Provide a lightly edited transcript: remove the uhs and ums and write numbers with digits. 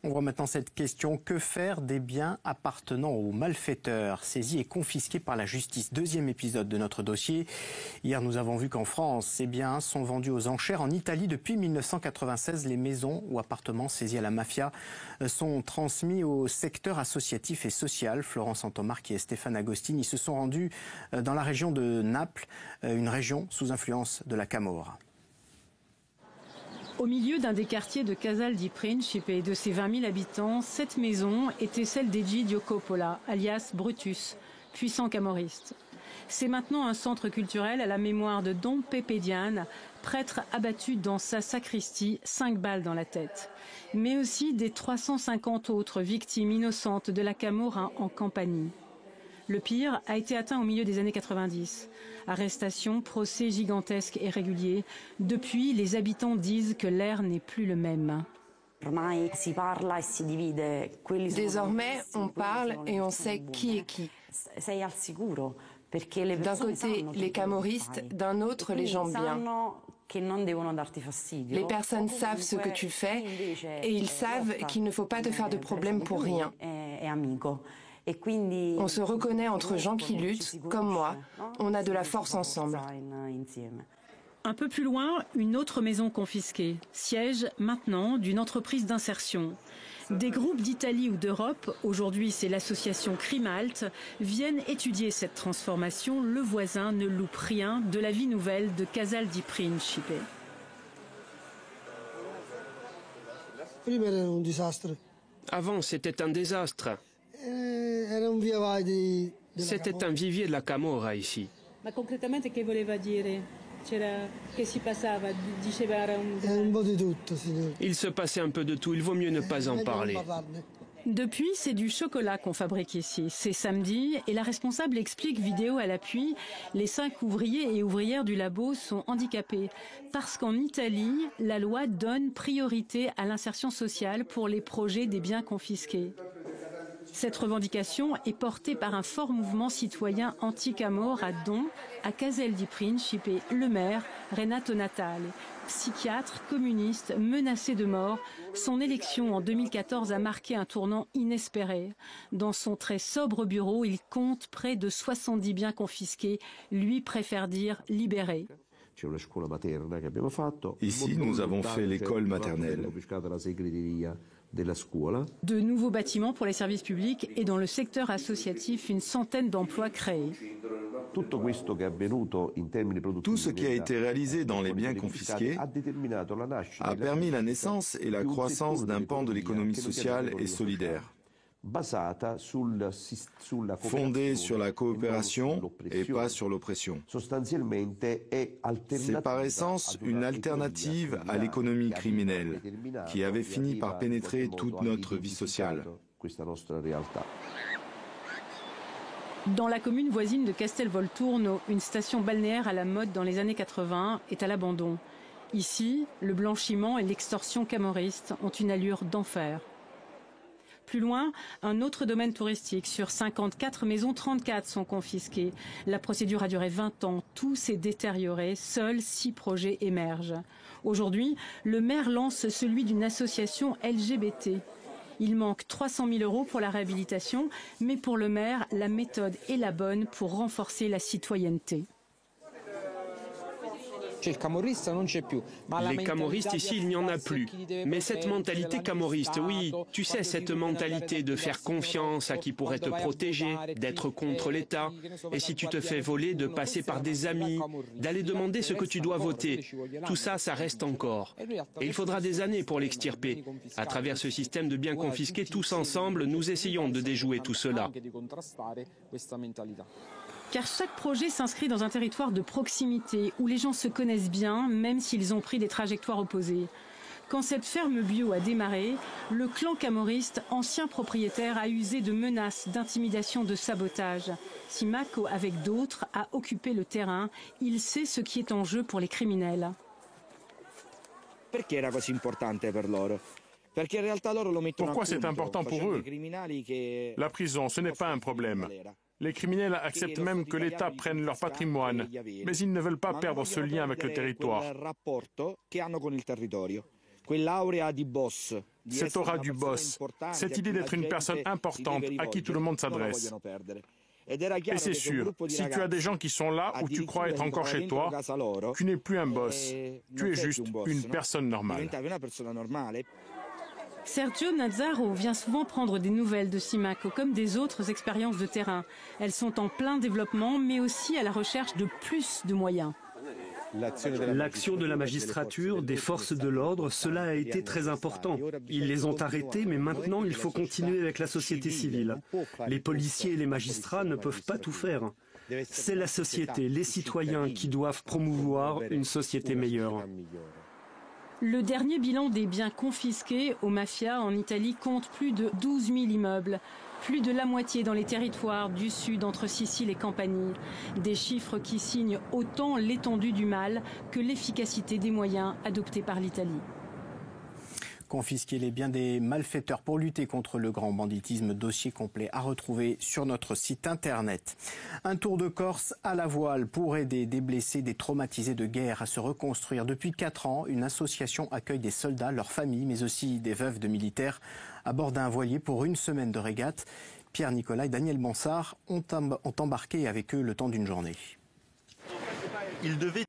On voit maintenant cette question. Que faire des biens appartenant aux malfaiteurs saisis et confisqués par la justice? Deuxième épisode de notre dossier. Hier, nous avons vu qu'en France, ces biens sont vendus aux enchères. En Italie, depuis 1996, les maisons ou appartements saisis à la mafia sont transmis au secteur associatif et social. Florence Antomarchi et Stéphane Agostini se sont rendus dans la région de Naples, une région sous influence de la Camorra. Au milieu d'un des quartiers de Casal di Principe et de ses 20 000 habitants, cette maison était celle d'Egidio Coppola, alias Brutus, puissant camorriste. C'est maintenant un centre culturel à la mémoire de Don Pepe Diane, prêtre abattu dans sa sacristie, 5 balles dans la tête. Mais aussi des 350 autres victimes innocentes de la Camorra en Campanie. Le pire a été atteint au milieu des années 90. Arrestations, procès gigantesques et réguliers. Depuis, les habitants disent que l'air n'est plus le même. Désormais, on parle et on sait qui est qui. D'un côté, les camoristes, d'un autre, les gens bien. Les personnes savent ce que tu fais et ils savent qu'il ne faut pas te faire de problème pour rien. On se reconnaît entre gens qui luttent, comme moi. On a de la force ensemble. Un peu plus loin, une autre maison confisquée, siège maintenant d'une entreprise d'insertion. Des groupes d'Italie ou d'Europe, aujourd'hui c'est l'association Crimalt, viennent étudier cette transformation. Le voisin ne loupe rien de la vie nouvelle de Casal di Principe. Avant, c'était un désastre. C'était un vivier de la Camorra ici. Ma concretamente che voleva dire? Che si passava? Diceva era Il se passait un peu de tout, il vaut mieux ne pas en parler. Depuis, c'est du chocolat qu'on fabrique ici. C'est samedi et la responsable explique, vidéo à l'appui, les 5 ouvriers et ouvrières du labo sont handicapés. Parce qu'en Italie, la loi donne priorité à l'insertion sociale pour les projets des biens confisqués. Cette revendication est portée par un fort mouvement citoyen anti-Camorra dont, à Casal di Principe, le maire, Renato Natale, psychiatre, communiste, menacé de mort. Son élection en 2014 a marqué un tournant inespéré. Dans son très sobre bureau, il compte près de 70 biens confisqués. Lui préfère dire libérés. Ici, nous avons fait l'école maternelle. De nouveaux bâtiments pour les services publics et dans le secteur associatif, une centaine d'emplois créés. Tout ce qui a été réalisé dans les biens confisqués a permis la naissance et la croissance d'un pan de l'économie sociale et solidaire, fondé sur la coopération et pas sur l'oppression. C'est par essence une alternative à l'économie criminelle qui avait fini par pénétrer toute notre vie sociale. Dans la commune voisine de Castelvolturno, une station balnéaire à la mode dans les années 80 est à l'abandon. Ici, le blanchiment et l'extorsion camorriste ont une allure d'enfer. Plus loin, un autre domaine touristique. Sur 54 maisons, 34 sont confisquées. La procédure a duré 20 ans. Tout s'est détérioré. Seuls 6 projets émergent. Aujourd'hui, le maire lance celui d'une association LGBT. Il manque 300 000 € pour la réhabilitation, mais pour le maire, la méthode est la bonne pour renforcer la citoyenneté. Les camoristes ici, il n'y en a plus. Mais cette mentalité camorriste, oui, tu sais, cette mentalité de faire confiance à qui pourrait te protéger, d'être contre l'État, et si tu te fais voler, de passer par des amis, d'aller demander ce que tu dois voter. Tout ça, ça reste encore. Et il faudra des années pour l'extirper. À travers ce système de biens confisqués, tous ensemble, nous essayons de déjouer tout cela. Car chaque projet s'inscrit dans un territoire de proximité où les gens se connaissent bien, même s'ils ont pris des trajectoires opposées. Quand cette ferme bio a démarré, le clan camorriste, ancien propriétaire, a usé de menaces, d'intimidation, de sabotage. Si Mako, avec d'autres, a occupé le terrain, il sait ce qui est en jeu pour les criminels. Pourquoi c'est important pour eux? La prison, ce n'est pas un problème. Les criminels acceptent même que l'État prenne leur patrimoine, mais ils ne veulent pas perdre ce lien avec le territoire. cette aura du boss, cette idée d'être une personne importante à qui tout le monde s'adresse. Et c'est sûr, si tu as des gens qui sont là où tu crois être encore chez toi, tu n'es plus un boss, tu es juste une personne normale. Sergio Nazzaro vient souvent prendre des nouvelles de Simaco comme des autres expériences de terrain. Elles sont en plein développement, mais aussi à la recherche de plus de moyens. L'action de la magistrature, des forces de l'ordre, cela a été très important. Ils les ont arrêtés, mais maintenant il faut continuer avec la société civile. Les policiers et les magistrats ne peuvent pas tout faire. C'est la société, les citoyens qui doivent promouvoir une société meilleure. Le dernier bilan des biens confisqués aux mafias en Italie compte plus de 12 000 immeubles. Plus de la moitié dans les territoires du sud entre Sicile et Campanie. Des chiffres qui signent autant l'étendue du mal que l'efficacité des moyens adoptés par l'Italie. Confisquer les biens des malfaiteurs pour lutter contre le grand banditisme, dossier complet à retrouver sur notre site internet. Un tour de Corse à la voile pour aider des blessés, des traumatisés de guerre à se reconstruire. Depuis 4 ans, une association accueille des soldats, leurs familles, mais aussi des veuves de militaires à bord d'un voilier pour une semaine de régate. Pierre Nicolas et Daniel Bonsard ont embarqué avec eux le temps d'une journée. Ils devaient